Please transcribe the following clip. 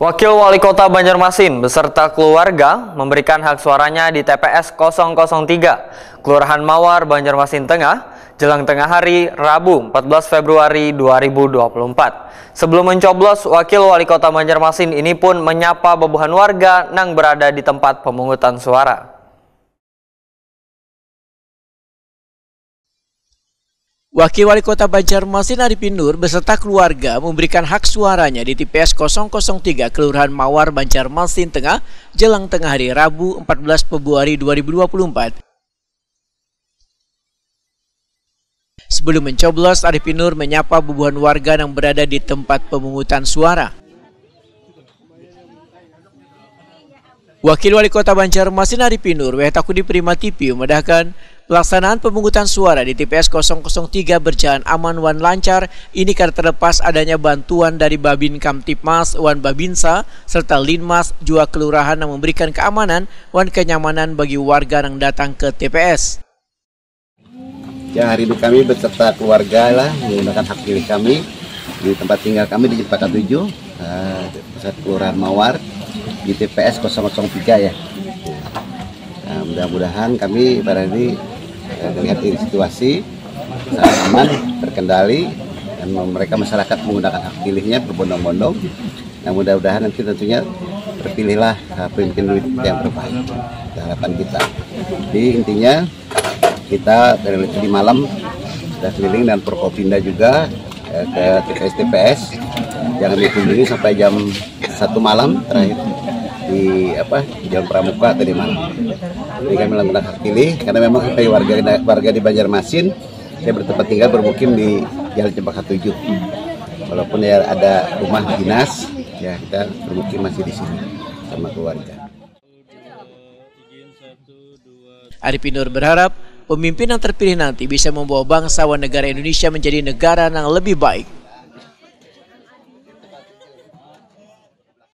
Wakil Wali Kota Banjarmasin beserta keluarga memberikan hak suaranya di TPS 003, Kelurahan Mawar, Banjarmasin Tengah, jelang tengah hari Rabu 14 Februari 2024. Sebelum mencoblos, Wakil Wali Kota Banjarmasin ini pun menyapa bebuhan warga yang berada di tempat pemungutan suara. Wakil Wali Kota Banjarmasin Arifin Nur beserta keluarga memberikan hak suaranya di TPS 003 Kelurahan Mawar, Banjarmasin Tengah jelang tengah hari Rabu 14 Februari 2024. Sebelum mencoblos, Arifin Nur menyapa bebuhan warga yang berada di tempat pemungutan suara. Wakil Wali Kota Banjarmasin Arifin Nur, Wehtaku di Prima TV, memedahkan pelaksanaan pemungutan suara di TPS 003 berjalan aman wan lancar ini karena terlepas adanya bantuan dari Babin Kamtipmas wan Babinsa serta Linmas juga kelurahan yang memberikan keamanan wan kenyamanan bagi warga yang datang ke TPS. Ya, hari ini kami beserta keluarga lah menggunakan hak pilih kami di tempat tinggal kami di Jepara 7, pusat Kelurahan Mawar di TPS 003 ya. Nah, mudah-mudahan kami pada ini melihat ini situasi sangat aman, terkendali, dan mereka masyarakat menggunakan hak pilihnya berbondong-bondong. Nah, mudah-mudahan nanti tentunya terpilihlah pemimpin yang terbaik. Harapan kita. Jadi intinya kita dari tadi malam sudah keliling dan Forkopimda juga ke TPS-TPS. Jangan dikunjungi sampai jam 1 malam terakhir di Jalan Pramuka tadi malam. Jadi kami melakukan hak pilih karena memang warga di Banjarmasin saya bertempat tinggal bermukim di Jalan Jepara 7. Walaupun ya ada rumah dinas, ya kita bermukim masih di sini sama keluarga. Arifin Nur berharap pemimpin yang terpilih nanti bisa membawa bangsa dan negara Indonesia menjadi negara yang lebih baik.